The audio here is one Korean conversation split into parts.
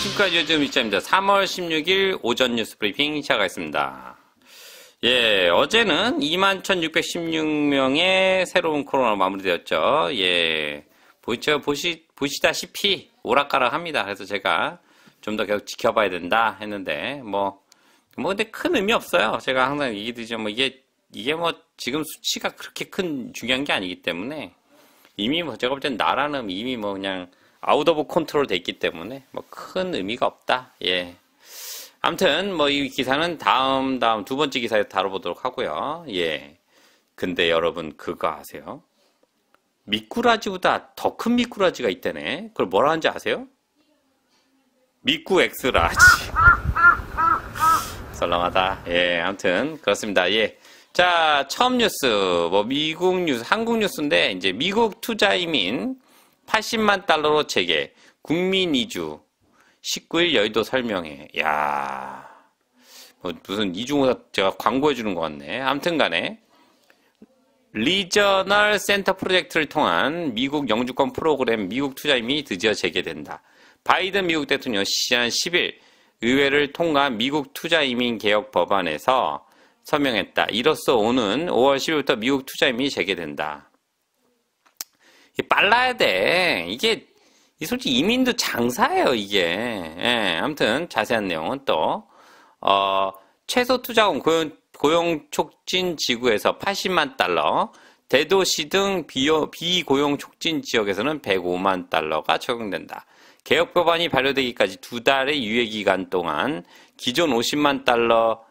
지금까지 요즘 일자입니다. 3월 16일 오전 뉴스 브리핑 시작하겠습니다. 예, 어제는 21,616명의 새로운 코로나 마무리되었죠. 예, 보시다시피 오락가락합니다. 그래서 제가 좀 더 계속 지켜봐야 된다 했는데, 근데 큰 의미 없어요. 제가 항상 얘기드리죠. 이게 지금 수치가 그렇게 큰 중요한 게 아니기 때문에, 이미 제가 볼 땐 나라는 이미 그냥 아웃 오브 컨트롤 돼 있기 때문에 큰 의미가 없다. 예. 아무튼 이 기사는 다음 두 번째 기사에 다뤄보도록 하고요. 예. 근데 여러분 그거 아세요? 미꾸라지보다 더 큰 미꾸라지가 있다네. 그걸 뭐라 하는지 아세요? 미꾸 엑스라지. 썰렁하다. 예. 아무튼 그렇습니다. 예. 자, 처음 뉴스 미국 뉴스, 한국 뉴스인데 이제 미국 투자 이민 80만 달러로 재개, 국민 이주, 19일 여의도 설명회. 야, 무슨 이중호다 제가 광고해주는 것 같네. 아무튼 간에, 리저널 센터 프로젝트를 통한 미국 영주권 프로그램 미국 투자임이 드디어 재개된다. 바이든 미국 대통령 지난 10일 의회를 통과한 미국 투자이민 개혁 법안에서 서명했다. 이로써 오는 5월 10일부터 미국 투자임이 재개된다. 빨라야 돼. 이게 솔직히 이민도 장사예요, 이게. 예, 아무튼 자세한 내용은 또 최소 투자금 고용 촉진 지구에서 80만 달러, 대도시 등 비고용 촉진 지역에서는 105만 달러가 적용된다. 개혁 법안이 발효되기까지 2달의 유예 기간 동안 기존 50만 달러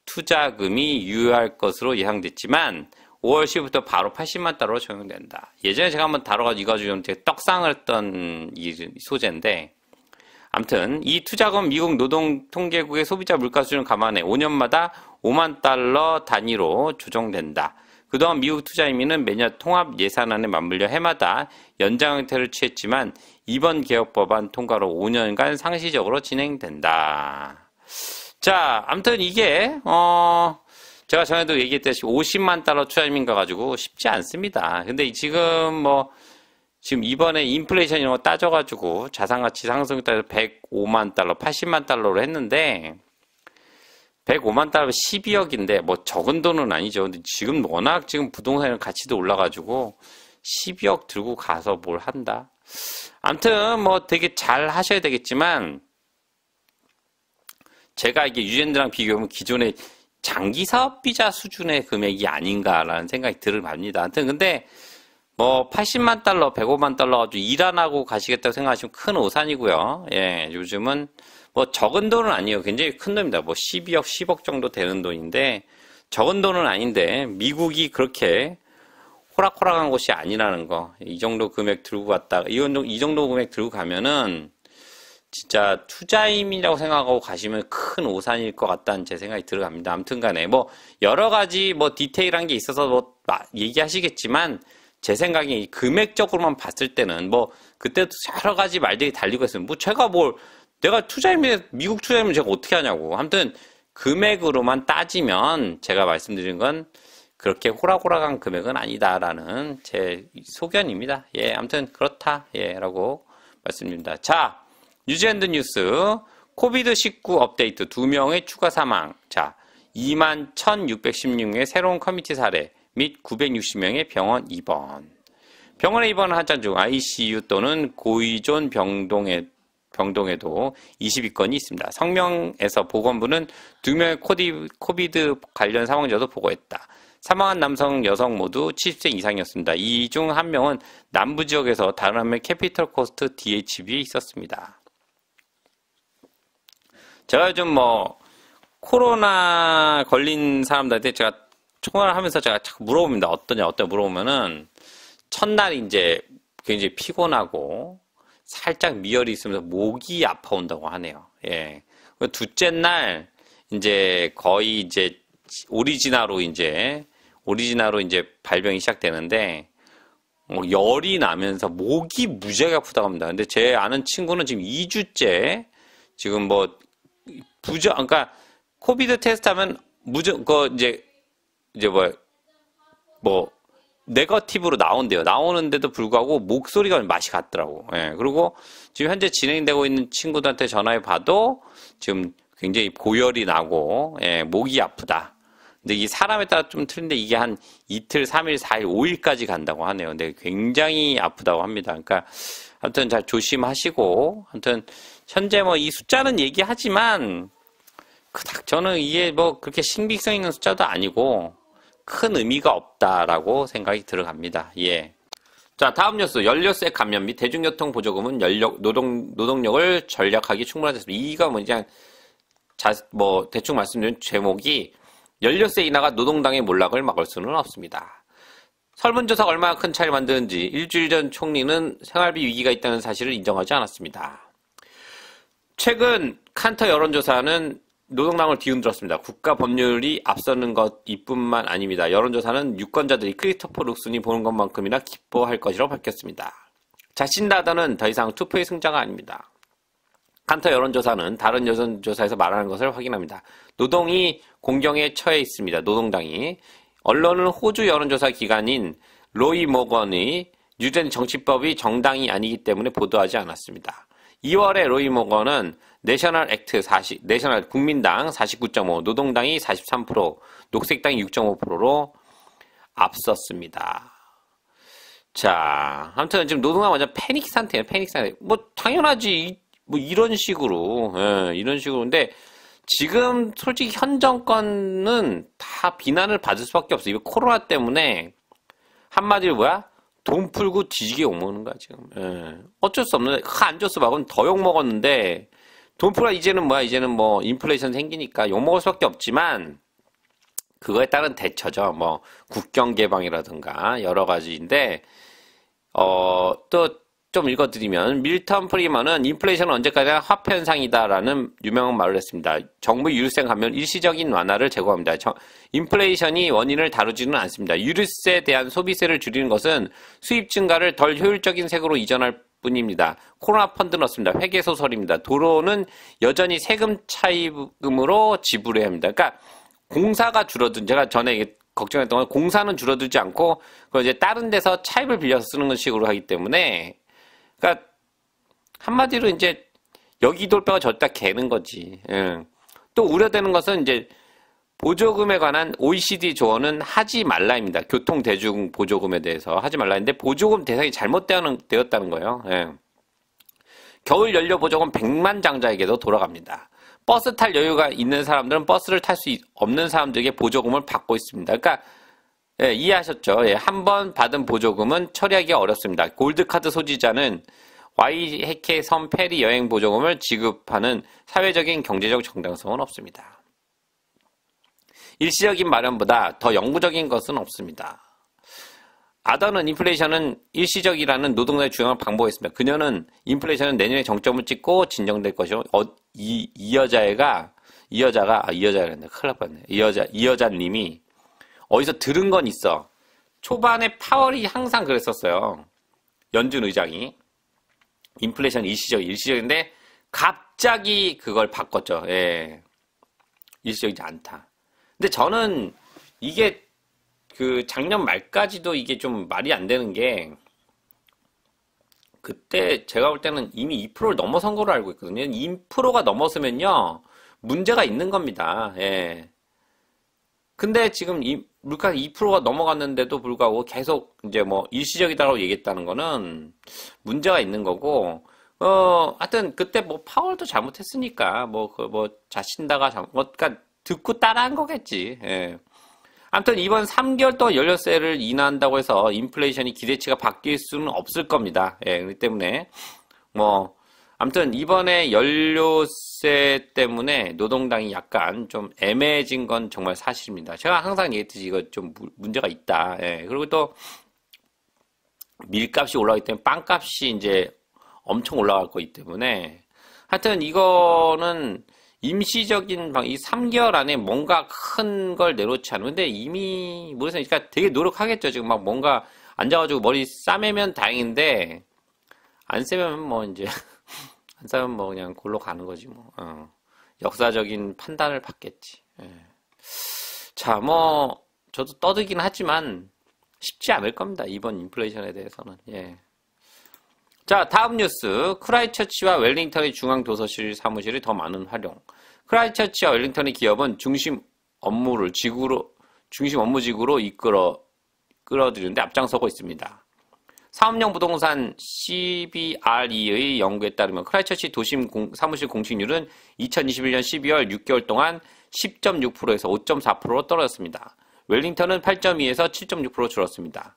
투자금이 유효할 것으로 예상됐지만 5월 10일부터 바로 80만 달러로 적용된다. 예전에 제가 한번 다뤄가지고 이거 가지고 되게 떡상을 했던 이 소재인데, 아무튼 이 투자금 미국 노동통계국의 소비자 물가 수준을 감안해 5년마다 5만 달러 단위로 조정된다. 그동안 미국 투자이민은 매년 통합 예산안에 맞물려 해마다 연장 형태를 취했지만 이번 개혁 법안 통과로 5년간 상시적으로 진행된다. 자, 아무튼 이게 제가 전에도 얘기했다시피 50만 달러 투자이민 가가지고 쉽지 않습니다. 근데 지금 지금 이번에 인플레이션 이런 거 따져가지고 자산가치 상승에 따라서 105만 달러, 80만 달러로 했는데 105만 달러 12억인데 적은 돈은 아니죠. 근데 지금 워낙 지금 부동산 가치도 올라가지고 12억 들고 가서 뭘 한다. 아무튼 되게 잘 하셔야 되겠지만 제가 이게 유엔드랑 비교하면 기존의 장기 사업 비자 수준의 금액이 아닌가라는 생각이 들어갑니다. 아무튼 근데 80만 달러, 105만 달러 가지고 일 안 하고 가시겠다고 생각하시면 큰 오산이고요. 예, 요즘은 적은 돈은 아니에요. 굉장히 큰 돈입니다. 12억, 10억 정도 되는 돈인데 적은 돈은 아닌데 미국이 그렇게 호락호락한 곳이 아니라는 거. 이 정도 금액 들고 갔다가 이 정도 금액 들고 가면은 진짜 투자임이라고 생각하고 가시면 큰 오산일 것 같다는 제 생각이 들어갑니다. 아무튼 간에 여러 가지 디테일한 게 있어서 얘기하시겠지만 제 생각에 금액적으로만 봤을 때는 그때도 여러 가지 말들이 달리고 있어요. 내가 미국 투자임을 제가 어떻게 하냐고. 아무튼 금액으로만 따지면 제가 말씀드린 건 그렇게 호락호락한 금액은 아니다라는 제 소견입니다. 예, 아무튼 그렇다. 예, 라고 말씀드립니다. 자, 뉴질랜드 뉴스, 코비드-19 업데이트 2명의 추가 사망. 자, 21,616명의 새로운 커뮤니티 사례 및 960명의 병원 입원. 병원에 입원한 환자 중 ICU 또는 고의존 병동에도 22건이 있습니다. 성명에서 보건부는 2명의 코비드 관련 사망자도 보고했다. 사망한 남성, 여성 모두 70세 이상이었습니다. 이 중 한 명은 남부 지역에서 다른 한 명은 캐피털 코스트 DHB에 있었습니다. 제가 요즘 코로나 걸린 사람들한테 제가 통화를 하면서 제가 자꾸 물어봅니다. 어떠냐 물어보면은 첫날 이제 굉장히 피곤하고 살짝 미열이 있으면서 목이 아파온다고 하네요. 예. 둘째 날 이제 거의 이제 오리지나로 이제 발병이 시작되는데 열이 나면서 목이 무지하게 아프다고 합니다. 근데 제 아는 친구는 지금 2주째 지금 그러니까 코비드 테스트 하면 이제 네거티브로 나온대요. 나오는데도 불구하고 목소리가 맛이 같더라고. 예, 그리고 지금 현재 진행되고 있는 친구들한테 전화해 봐도 지금 굉장히 고열이 나고, 예, 목이 아프다. 근데 이게 사람에 따라 좀 틀린데 이게 한 이틀, 3일, 4일, 5일까지 간다고 하네요. 근데 굉장히 아프다고 합니다. 그러니까 아무튼 잘 조심하시고, 아무튼 현재 뭐 이 숫자는 얘기하지만 그닥 저는 이게 뭐 그렇게 신빙성 있는 숫자도 아니고 큰 의미가 없다라고 생각이 들어갑니다. 예. 자, 다음 뉴스. 연료세 감면 및 대중교통 보조금은 노동력을 전략하기 충분하졌습니다. 이가 뭐냐, 대충 말씀드린 제목이 연료세 인하가 노동당의 몰락을 막을 수는 없습니다. 설문조사가 얼마나 큰 차이를 만드는지 일주일 전 총리는 생활비 위기가 있다는 사실을 인정하지 않았습니다. 최근 칸터 여론조사는 노동당을 뒤흔들었습니다. 국가 법률이 앞서는 것 이뿐만 아닙니다. 여론조사는 유권자들이 크리스토퍼 룩슨이 보는 것만큼이나 기뻐할 것이라고 밝혔습니다. 자신다더는 더 이상 투표의 승자가 아닙니다. 칸터 여론조사는 다른 여론조사에서 말하는 것을 확인합니다. 노동이 공경에 처해 있습니다. 노동당이. 언론은 호주 여론조사 기관인 로이 모건의 뉴젠 정치법이 정당이 아니기 때문에 보도하지 않았습니다. 2월에 로이 모건은 내셔널 국민당 49.5, 노동당이 43%, 녹색당이 6.5%로 앞섰습니다. 자, 아무튼 지금 노동당 완전 패닉 상태예요. 패닉 상태. 뭐 당연하지. 뭐 이런 식으로, 예, 이런 식으로. 근데 지금 솔직히 현 정권은 다 비난을 받을 수밖에 없어. 이거 코로나 때문에 한마디로 뭐야? 돈 풀고 뒤지게 욕먹는 거야 지금. 예. 어쩔 수 없는데 안 줬어 봐. 그럼 더 욕먹었는데 돈 풀어 이제는 뭐야? 이제는 뭐 인플레이션 생기니까 욕먹을 수밖에 없지만 그거에 따른 대처죠. 뭐 국경 개방이라든가 여러 가지인데 또 좀 읽어드리면 밀턴 프리먼은 인플레이션은 언제까지나 화폐 현상이다라는 유명한 말을 했습니다. 정부 유류세 감면 일시적인 완화를 제공합니다. 인플레이션이 원인을 다루지는 않습니다. 유류세에 대한 소비세를 줄이는 것은 수입 증가를 덜 효율적인 색으로 이전할 뿐입니다. 코로나 펀드는 없습니다. 회계소설입니다. 도로는 여전히 세금 차입금으로 지불해야 합니다. 그러니까 공사가 줄어든, 제가 전에 걱정했던 건 공사는 줄어들지 않고 그걸 이제 다른 데서 차입을 빌려서 쓰는 식으로 하기 때문에, 그러니까 한마디로 이제 여기 돌뼈가 저기다 개는 거지. 예. 또 우려되는 것은 이제 보조금에 관한 OECD 조언은 하지 말라입니다. 교통 대중 보조금에 대해서 하지 말라인데 보조금 대상이 잘못되었다는 거예요. 예. 겨울 연료 보조금 100만 장자에게도 돌아갑니다. 버스 탈 여유가 있는 사람들은 버스를 탈 수 없는 사람들에게 보조금을 받고 있습니다. 그러니까 예, 이해하셨죠? 예, 한 번 받은 보조금은 처리하기가 어렵습니다. 골드카드 소지자는 와이해케 섬 페리 여행 보조금을 지급하는 사회적인 경제적 정당성은 없습니다. 일시적인 마련보다 더 영구적인 것은 없습니다. 아더는 인플레이션은 일시적이라는 노동자의 주장을 방법했습니다. 그녀는 인플레이션은 내년에 정점을 찍고 진정될 것이고, 이 여자가 큰일 날 뻔했네. 이 여자님이 어디서 들은 건 있어. 초반에 파월이 항상 그랬었어요. 연준 의장이. 인플레이션 일시적인데 갑자기 그걸 바꿨죠. 예. 일시적이지 않다. 근데 저는 이게 그 작년 말까지도 이게 좀 말이 안 되는 게, 그때 제가 볼 때는 이미 2%를 넘어선 걸로 알고 있거든요. 2%가 넘었으면요 문제가 있는 겁니다. 예. 근데 지금 물가가 2%가 넘어갔는데도 불구하고 계속 이제 뭐 일시적이다라고 얘기했다는 거는 문제가 있는 거고, 하여튼 그때 뭐 파월도 잘못했으니까 자신다가 그러니까 듣고 따라한 거겠지. 예. 아무튼 이번 3개월 동안 연료세를 인하한다고 해서 인플레이션이 기대치가 바뀔 수는 없을 겁니다. 예, 그렇기 때문에 아무튼 이번에 연료세 때문에 노동당이 약간 좀 애매해진 건 정말 사실입니다. 제가 항상 얘기했듯이 이거 좀 문제가 있다. 예, 그리고 또 밀값이 올라가기 때문에 빵값이 이제 엄청 올라갈 거기 때문에, 하여튼 이거는 임시적인 이 3개월 안에 뭔가 큰 걸 내놓지 않으면, 근데 이미 모르겠어요. 그러니까 되게 노력하겠죠. 지금 막 뭔가 앉아가지고 머리 싸매면 다행인데 안 세면 뭐 이제 안 싸면 뭐 그냥 골로 가는 거지 뭐. 역사적인 판단을 받겠지. 예. 자, 저도 떠들긴 하지만 쉽지 않을 겁니다. 이번 인플레이션에 대해서는. 예. 자, 다음 뉴스. 크라이처치와 웰링턴의 중앙도서실 사무실이 더 많은 활용. 크라이처치와 웰링턴의 기업은 중심 업무직으로 끌어들이는데 앞장서고 있습니다. 사업용 부동산 CBRE의 연구에 따르면 크라이처치 도심 사무실 공식률은 2021년 12월 6개월 동안 10.6%에서 5.4%로 떨어졌습니다. 웰링턴은 8.2에서 7.6% 줄었습니다.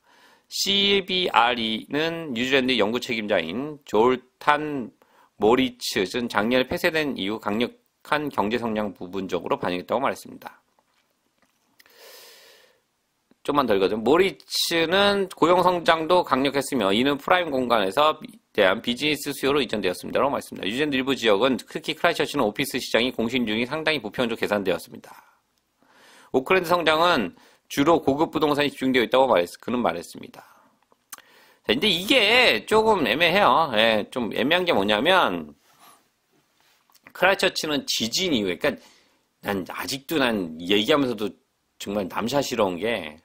CBRE는 뉴질랜드 연구 책임자인 졸탄 모리츠는 작년에 폐쇄된 이후 강력한 경제 성장 부분적으로 반영했다고 말했습니다. 좀만 더 읽어줘. 모리츠는 고용 성장도 강력했으며 이는 프라임 공간에서 대한 비즈니스 수요로 이전되었습니다라고 말했습니다. 뉴질랜드 일부 지역은 특히 크라이처치는 오피스 시장이 공실률이 상당히 보편적으로 계산되었습니다. 오클랜드 성장은 주로 고급 부동산이 집중되어 있다고 그는 말했습니다. 자, 근데 이게 조금 애매해요. 예, 좀 애매한 게 뭐냐면 크라이처치는 지진 이후에, 그러니까 아직도 난 얘기하면서도 정말 남샤스러운 게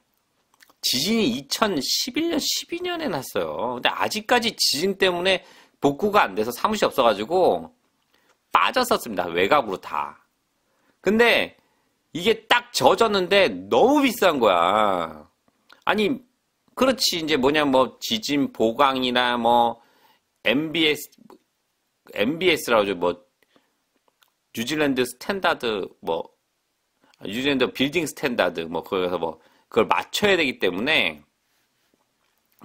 지진이 2011년, 12년에 났어요. 근데 아직까지 지진 때문에 복구가 안 돼서 사무실이 없어가지고 빠졌었습니다. 외곽으로 다. 근데 이게 딱 젖었는데 너무 비싼 거야. 아니, 그렇지. 이제 지진 보강이나 MBS라고 하죠. 뉴질랜드 스탠다드, 뉴질랜드 빌딩 스탠다드, 그걸 맞춰야 되기 때문에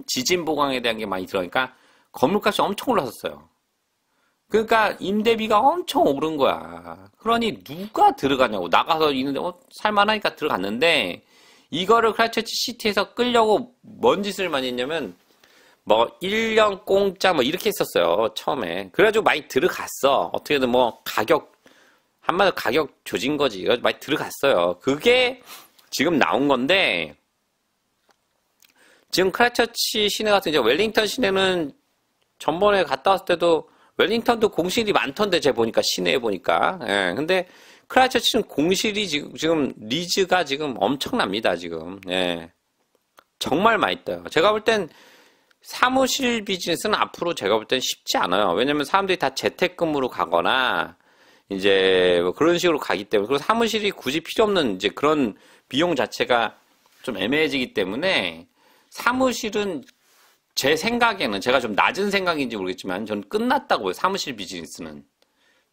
지진 보강에 대한 게 많이 들어가니까 건물값이 엄청 올랐었어요. 그러니까 임대비가 엄청 오른 거야. 그러니 누가 들어가냐고. 나가서 있는데 살만하니까 들어갔는데 이거를 크라이처치 시티에서 끌려고 뭔 짓을 많이 했냐면 1년 공짜 이렇게 했었어요. 처음에. 그래가지고 많이 들어갔어. 어떻게든 한마디로 가격 조진 거지. 그래가지고 많이 들어갔어요. 그게 지금 나온 건데, 지금 크라이처치 시내 같은 이제 웰링턴 시내는 전번에 갔다 왔을 때도 웰링턴도 공실이 많던데, 제가 보니까, 시내에 보니까. 예, 근데 크라이처치는 공실이 지금 리즈가 지금 엄청납니다, 지금. 예. 정말 많이 떠요. 제가 볼 땐 사무실 비즈니스는 앞으로 제가 볼 땐 쉽지 않아요. 왜냐면 사람들이 다 재택근무로 가거나, 이제 그런 식으로 가기 때문에, 그리고 사무실이 굳이 필요 없는 이제 그런 비용 자체가 좀 애매해지기 때문에 사무실은 제 생각에는 제가 좀 낮은 생각인지 모르겠지만 저는 끝났다고 봐요. 사무실 비즈니스는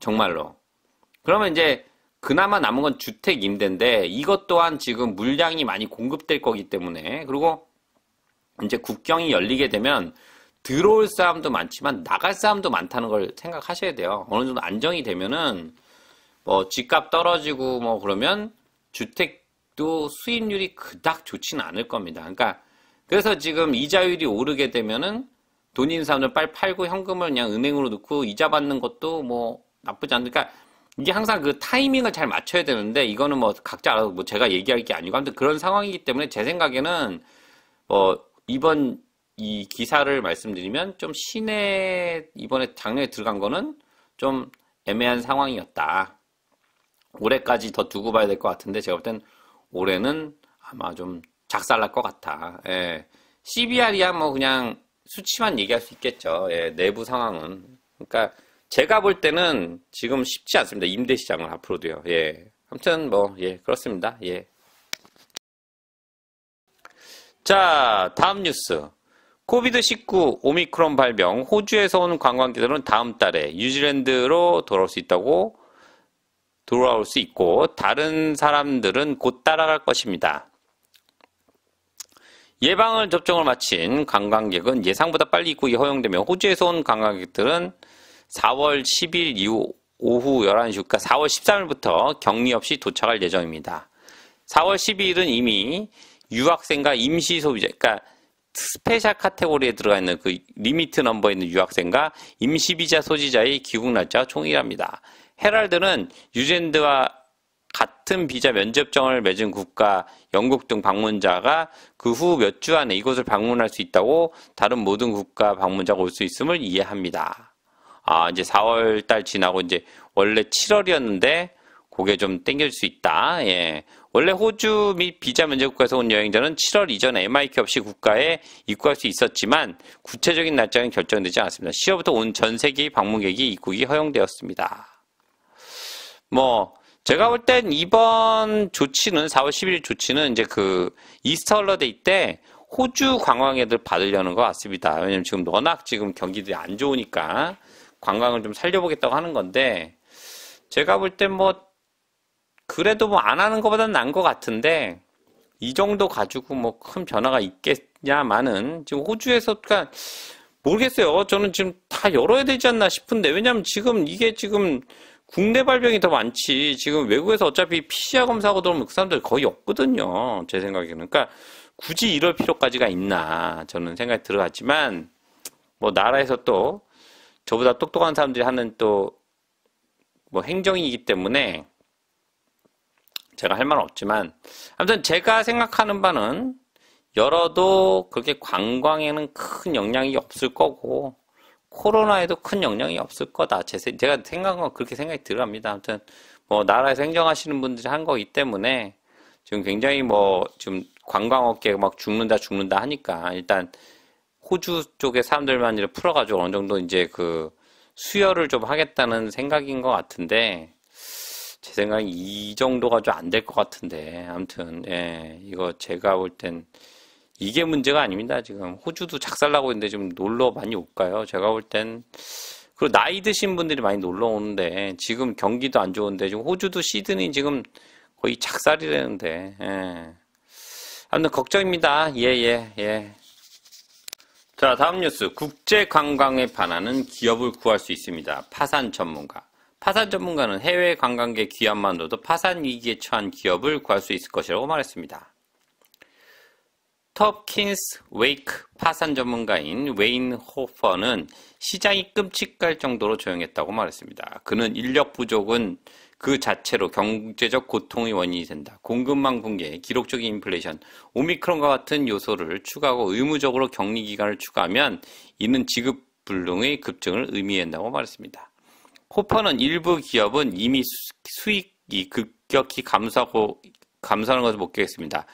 정말로. 그러면 이제 그나마 남은 건 주택 임대인데 이것 또한 지금 물량이 많이 공급될 거기 때문에, 그리고 이제 국경이 열리게 되면 들어올 사람도 많지만 나갈 사람도 많다는 걸 생각하셔야 돼요. 어느 정도 안정이 되면은 집값 떨어지고 그러면 주택도 수익률이 그닥 좋지는 않을 겁니다. 그러니까 그래서 지금 이자율이 오르게 되면은 돈 있는 사람들 빨리 팔고 현금을 그냥 은행으로 넣고 이자 받는 것도 나쁘지 않으니까, 그러니까 이게 항상 그 타이밍을 잘 맞춰야 되는데 이거는 각자 알아서 제가 얘기할 게 아니고 아무튼 그런 상황이기 때문에 제 생각에는 이번 이 기사를 말씀드리면 좀 시내 이번에 작년에 들어간 거는 좀 애매한 상황이었다. 올해까지 더 두고 봐야 될 것 같은데 제가 볼 땐 올해는 아마 좀 작살날 것 같아. 예. CBR이야 그냥 수치만 얘기할 수 있겠죠. 예. 내부 상황은. 그러니까 제가 볼 때는 지금 쉽지 않습니다. 임대 시장은 앞으로도요. 예. 아무튼 예, 그렇습니다. 예. 자, 다음 뉴스. 코비드-19 오미크론 발병, 호주에서 온 관광객들은 다음 달에 뉴질랜드로 돌아올 수 있고 다른 사람들은 곧 따라갈 것입니다. 예방을 접종을 마친 관광객은 예상보다 빨리 입국이 허용되며 호주에서 온 관광객들은 4월 10일 이후 오후 11시, 그러니까 4월 13일부터 격리 없이 도착할 예정입니다. 4월 12일은 이미 유학생과 임시 소비자, 그러니까 스페셜 카테고리에 들어가 있는 그 리미트 넘버에 있는 유학생과 임시비자 소지자의 귀국 날짜가 총일합니다. 헤럴드는 뉴질랜드와 같은 비자 면접정을 맺은 국가, 영국 등 방문자가 그 후 몇 주 안에 이곳을 방문할 수 있다고 다른 모든 국가 방문자가 올 수 있음을 이해합니다. 이제 4월 달 지나고 이제 원래 7월이었는데 그게 좀 땡길 수 있다. 예. 원래 호주 및 비자 면제 국가에서 온 여행자는 7월 이전에 MIQ 없이 국가에 입국할 수 있었지만 구체적인 날짜는 결정되지 않았습니다. 10월부터 온 전 세계의 방문객이 입국이 허용되었습니다. 뭐 제가 볼 땐 이번 조치는 4월 11일 조치는 이제 그 이스터 홀러데이 때 호주 관광객들 받으려는 것 같습니다. 왜냐면 지금 워낙 지금 경기들이 안 좋으니까 관광을 좀 살려보겠다고 하는 건데 제가 볼 땐 뭐 그래도 뭐 안 하는 것보다는 나은 것 같은데 이 정도 가지고 뭐 큰 변화가 있겠냐마는 지금 호주에서 그러니까 모르겠어요. 저는 지금 다 열어야 되지 않나 싶은데 왜냐면 지금 이게 지금 국내 발병이 더 많지 지금 외국에서 어차피 PCR 검사하고 들어오면 그 사람들 거의 없거든요. 제 생각에는. 그러니까 굳이 이럴 필요까지가 있나 저는 생각이 들어갔지만 뭐 나라에서 또 저보다 똑똑한 사람들이 하는 또 뭐 행정이기 때문에 제가 할 말은 없지만 아무튼 제가 생각하는 바는 열어도 그렇게 관광에는 큰 영향이 없을 거고 코로나에도 큰 영향이 없을 거다. 제가 생각한 건 그렇게 생각이 들어갑니다. 아무튼 뭐 나라에서 행정하시는 분들이 한 거기 때문에 지금 굉장히 뭐 지금 관광업계가 막 죽는다 하니까 일단 호주 쪽의 사람들만 이렇게 풀어가지고 어느 정도 이제 그 수혈을 좀 하겠다는 생각인 것 같은데 제 생각엔 이 정도가 좀 안 될 것 같은데 아무튼 예, 이거 제가 볼 땐 이게 문제가 아닙니다. 지금 호주도 작살나고 있는데 좀 놀러 많이 올까요? 제가 볼 땐 그리고 나이 드신 분들이 많이 놀러 오는데 지금 경기도 안 좋은데 지금 호주도 시드니 지금 거의 작살이라는데 예. 아무튼 걱정입니다. 예. 자, 다음 뉴스. 국제 관광에 반하는 기업을 구할 수 있습니다. 파산 전문가. 파산 전문가는 해외 관광객 귀환만으로도 파산 위기에 처한 기업을 구할 수 있을 것이라고 말했습니다. 톱킨스 웨이크 파산 전문가인 웨인 호퍼는 시장이 끔찍할 정도로 조용했다고 말했습니다. 그는 인력 부족은 그 자체로 경제적 고통의 원인이 된다. 공급망 붕괴, 기록적인 인플레이션, 오미크론과 같은 요소를 추가하고 의무적으로 격리 기간을 추가하면 이는 지급 불능의 급증을 의미한다고 말했습니다. 호퍼는 일부 기업은 이미 수익이 급격히 감소하는 것을 목격했습니다.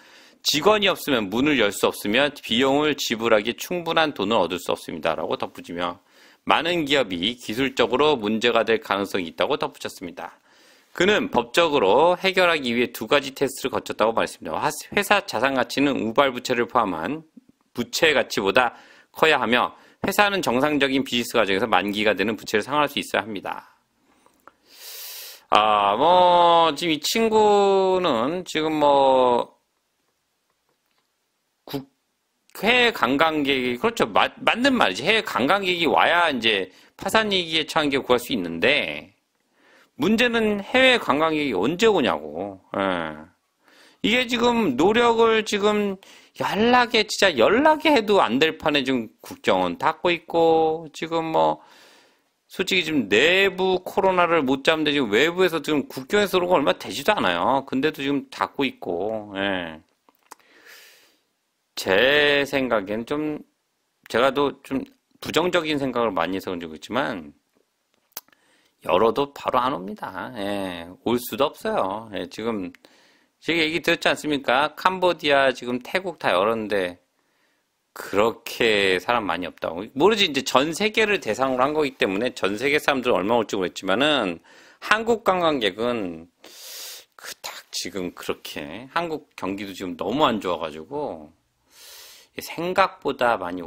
직원이 없으면 문을 열 수 없으며 비용을 지불하기 충분한 돈을 얻을 수 없습니다. 라고 덧붙이며 많은 기업이 기술적으로 문제가 될 가능성이 있다고 덧붙였습니다. 그는 법적으로 해결하기 위해 두 가지 테스트를 거쳤다고 말했습니다. 회사 자산 가치는 우발 부채를 포함한 부채 가치보다 커야 하며 회사는 정상적인 비즈니스 과정에서 만기가 되는 부채를 상환할 수 있어야 합니다. 지금 이 친구는 지금 해외 관광객이, 그렇죠. 맞는 말이지. 해외 관광객이 와야 이제 파산 위기에 처한 게 구할 수 있는데, 문제는 해외 관광객이 언제 오냐고. 예. 이게 지금 노력을 지금 진짜 연락에 해도 안 될 판에 지금 국경은 닫고 있고, 지금 솔직히 지금 내부 코로나를 못 잡는데 지금 외부에서 지금 국경에서 오는 거 얼마 되지도 않아요. 근데도 지금 닫고 있고, 예. 제 생각엔 제가 좀 부정적인 생각을 많이 해서 그런지 모르겠지만, 열어도 바로 안 옵니다. 예, 올 수도 없어요. 예, 지금, 제가 얘기 들었지 않습니까? 캄보디아, 지금 태국 다 열었는데, 그렇게 사람 많이 없다고. 모르지, 이제 전 세계를 대상으로 한 거기 때문에 전 세계 사람들은 얼마 올지 모르겠지만은, 한국 관광객은, 그닥 지금 그렇게, 한국 경기도 지금 너무 안 좋아가지고, 생각보다 많이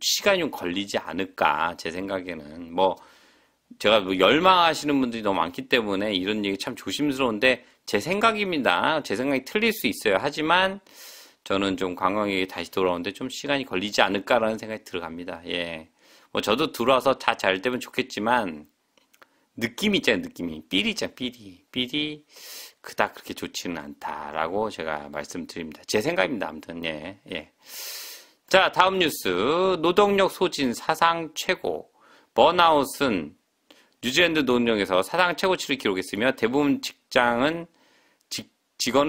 시간이 좀 걸리지 않을까, 제 생각에는. 제가 열망하시는 분들이 너무 많기 때문에 이런 얘기 참 조심스러운데, 제 생각입니다. 제 생각이 틀릴 수 있어요. 하지만, 저는 좀 관광객이 다시 돌아오는데 좀 시간이 걸리지 않을까라는 생각이 들어갑니다. 예. 저도 들어와서 다 잘 되면 좋겠지만, 느낌이 있잖아요, 느낌이. 삘이 있잖아요, 삘이. 그닥 그렇게 좋지는 않다라고 제가 말씀드립니다. 제 생각입니다. 아무튼, 예. 자, 다음 뉴스. 노동력 소진 사상 최고. 번아웃은 뉴질랜드 노동력에서 사상 최고치를 기록했으며 대부분 직원은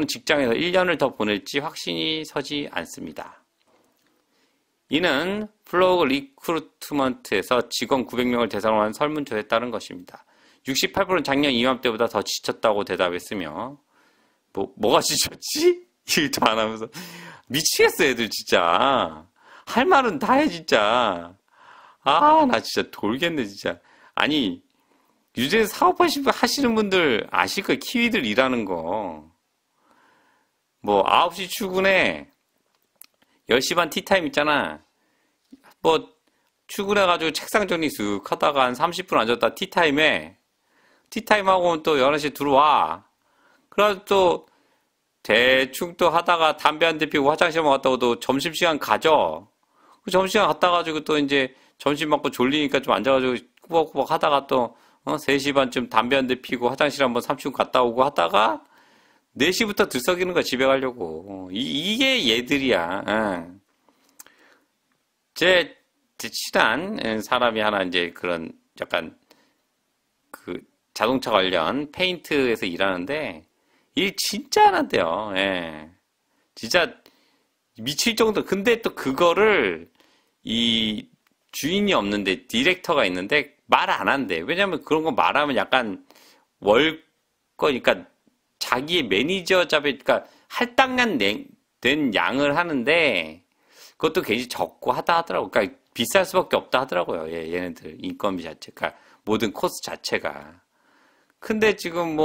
직장에서 1년을 더 보낼지 확신이 서지 않습니다. 이는 플로그 리크루트먼트에서 직원 900명을 대상으로 한 설문조사에 따른 것입니다. 68%는 작년 이맘때보다 더 지쳤다고 대답했으며, 뭐가 지쳤지? 이거 안 하면서. 미치겠어, 애들 진짜. 할 말은 다 해, 진짜. 아, 나 진짜 돌겠네, 진짜. 아니, 유재 사업하시는 분들 아실 거예요. 키위들 일하는 거. 9시 출근해. 10시 반 티타임 있잖아. 출근해가지고 책상 정리 쓱 하다가 한 30분 앉았다 티타임에. 티타임하고는 또 11시에 들어와. 그래가지고 또 대충 또 하다가 담배 한 대 피우고 화장실만 갔다 오도 점심시간 가죠. 그 점심시간 갔다 가지고 또 이제 점심 먹고 졸리니까 좀 앉아가지고 꾸벅꾸벅 하다가 또 3시 반쯤 담배 한 대 피우고 화장실 한번 30분 갔다 오고 하다가 4시부터 들썩이는 거야, 집에 가려고. 이게 얘들이야. 응. 제 친한 사람이 하나 이제 그런 약간 그 자동차 관련 페인트에서 일하는데 일 진짜 안 한대요. 예. 진짜 미칠 정도. 근데 또 그거를 이 주인이 없는데 디렉터가 있는데 말 안 한대. 왜냐면 그런 거 말하면 약간 거니까 자기의 매니저 잡에 그러니까 할당량 된 양을 하는데 그것도 굉장히 적고 하다 하더라고. 그러니까 비쌀 수밖에 없다 하더라고요. 예, 얘네들 인건비 자체가 모든 코스 자체가. 근데 지금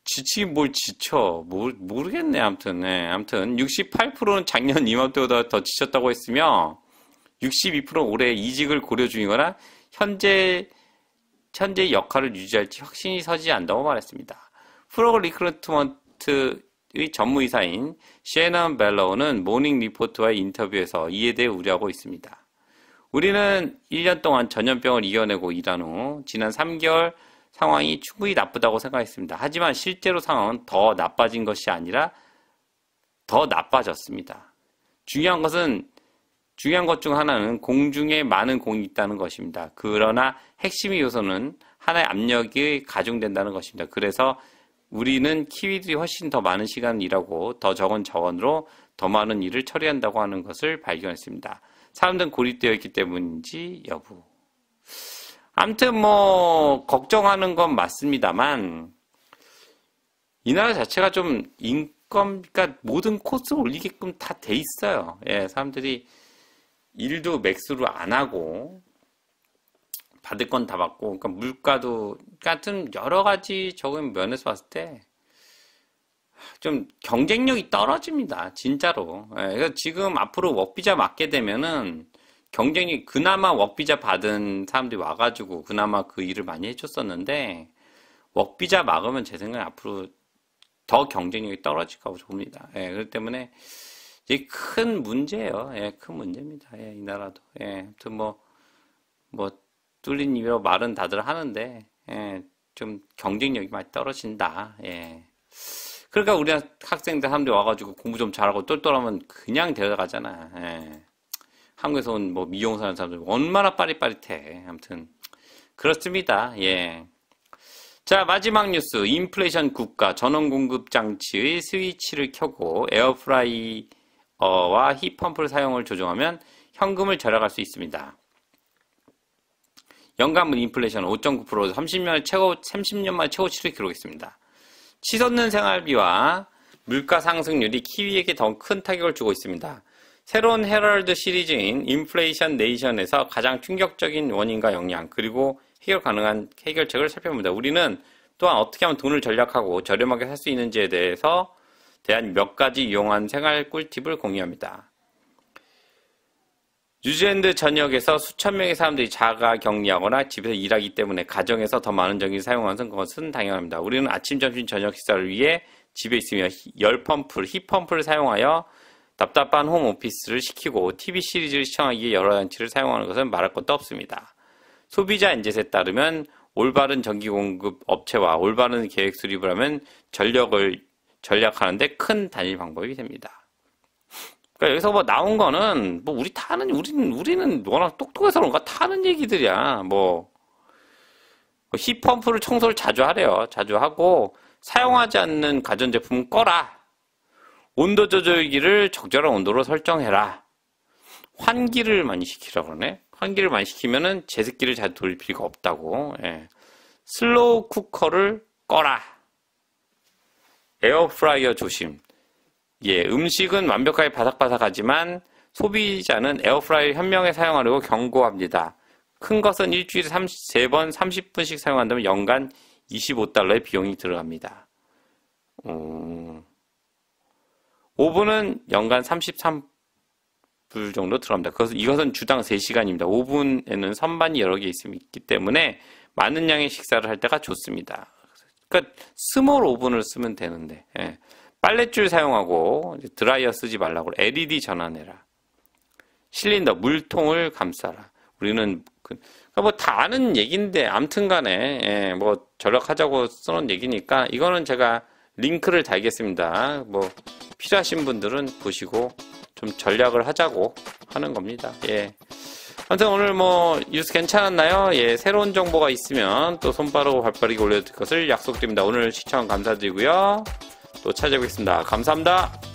지치긴 뭘 지쳐. 모르겠네. 아무튼, 네. 아무튼, 68%는 작년 이맘때보다 더 지쳤다고 했으며, 62%는 올해 이직을 고려 중이거나, 현재 역할을 유지할지 확신이 서지 않는다고 말했습니다. 프로그 리크루트먼트의 전무이사인 셰넌 벨로우는 모닝 리포트와의 인터뷰에서 이에 대해 우려하고 있습니다. 우리는 1년 동안 전염병을 이겨내고 일한 후, 지난 3개월 상황이 충분히 나쁘다고 생각했습니다. 하지만 실제로 상황은 더 나빠진 것이 아니라 더 나빠졌습니다. 중요한 것 중 하나는 공중에 많은 공이 있다는 것입니다. 그러나 핵심의 요소는 하나의 압력이 가중된다는 것입니다. 그래서 우리는 키위들이 훨씬 더 많은 시간을 일하고 더 적은 자원으로 더 많은 일을 처리한다고 하는 것을 발견했습니다. 사람들은 고립되어 있기 때문인지 여부. 아무튼 걱정하는 건 맞습니다만 이 나라 자체가 좀 그러니까 모든 코스 올리게끔 다 돼 있어요. 예, 사람들이 일도 맥스로 안 하고 받을 건 다 받고, 그러니까 물가도 같은 여러 가지 적은 면에서 봤을 때 좀 경쟁력이 떨어집니다. 진짜로. 예, 그래서 지금 앞으로 워크비자 맞게 되면은 경쟁이 그나마 워크비자 받은 사람들이 와가지고 그나마 그 일을 많이 해줬었는데 워크비자 막으면 제 생각에 앞으로 더 경쟁력이 떨어질 거라고 봅니다. 예, 그렇기 때문에 이게 큰 문제예요. 예, 큰 문제입니다. 예, 이 나라도. 예, 아무튼 뚫린 입으로 말은 다들 하는데 예, 좀 경쟁력이 많이 떨어진다. 예. 그러니까 우리나라 학생들 사람들이 와가지고 공부 좀 잘하고 똘똘하면 그냥 데려가잖아. 예. 한국에서 온 미용사 하는 사람들 얼마나 빠릿빠릿해. 아무튼 그렇습니다. 예. 자, 마지막 뉴스. 인플레이션 국가 전원 공급 장치의 스위치를 켜고 에어프라이어와 힙펌프를 사용을 조정하면 현금을 절약할 수 있습니다. 연간 인플레이션은 5.9%에서 30년 만에 최고치를 기록했습니다. 치솟는 생활비와 물가 상승률이 키위에게 더 큰 타격을 주고 있습니다. 새로운 헤럴드 시리즈인 인플레이션 네이션에서 가장 충격적인 원인과 영향, 그리고 해결 가능한 해결책을 살펴봅니다. 우리는 또한 어떻게 하면 돈을 절약하고 저렴하게 살 수 있는지에 대한 몇 가지 유용한 생활 꿀팁을 공유합니다. 뉴질랜드 전역에서 수천 명의 사람들이 자가 격리하거나 집에서 일하기 때문에 가정에서 더 많은 전기를 사용하는 것은 당연합니다. 우리는 아침, 점심, 저녁 식사를 위해 집에 있으며 힙펌프를 사용하여 답답한 홈오피스를 시키고 TV 시리즈를 시청하기에 여러 장치를 사용하는 것은 말할 것도 없습니다. 소비자 인젯에 따르면 올바른 전기 공급 업체와 올바른 계획 수립을 하면 전력을 절약하는데 큰 단일 방법이 됩니다. 그러니까 여기서 나온 거는 우리는 워낙 똑똑해서 그런가 타는 얘기들이야. 힙펌프를 청소를 자주 하래요. 자주 하고 사용하지 않는 가전제품은 꺼라. 온도 조절기를 적절한 온도로 설정해라. 환기를 많이 시키라 그러네. 환기를 많이 시키면은 제습기를 잘 돌릴 필요가 없다고. 예. 슬로우 쿠커를 꺼라. 에어프라이어 조심. 예, 음식은 완벽하게 바삭바삭하지만 소비자는 에어프라이어 현명히 사용하려고 경고합니다. 큰 것은 일주일에 3번 30분씩 사용한다면 연간 $25의 비용이 들어갑니다. 오븐은 연간 33불 정도 들어갑니다. 이것은 주당 3시간입니다. 오븐에는 선반이 여러 개 있기 때문에 많은 양의 식사를 할 때가 좋습니다. 그러니까 스몰 오븐을 쓰면 되는데, 예. 빨랫줄 사용하고 드라이어 쓰지 말라고. LED 전환해라. 실린더, 물통을 감싸라. 우리는 뭐 다 아는 얘기인데 아무튼간에 예, 뭐 절약하자고 써놓은 얘기니까 이거는 제가 링크를 달겠습니다. 뭐 필요하신 분들은 보시고 좀 전략을 하자고 하는 겁니다. 예. 아무튼 오늘 뭐 뉴스 괜찮았나요? 예, 새로운 정보가 있으면 또 손빠르고 발빠르게 올려드릴 것을 약속드립니다. 오늘 시청 감사드리고요. 또 찾아뵙겠습니다. 감사합니다.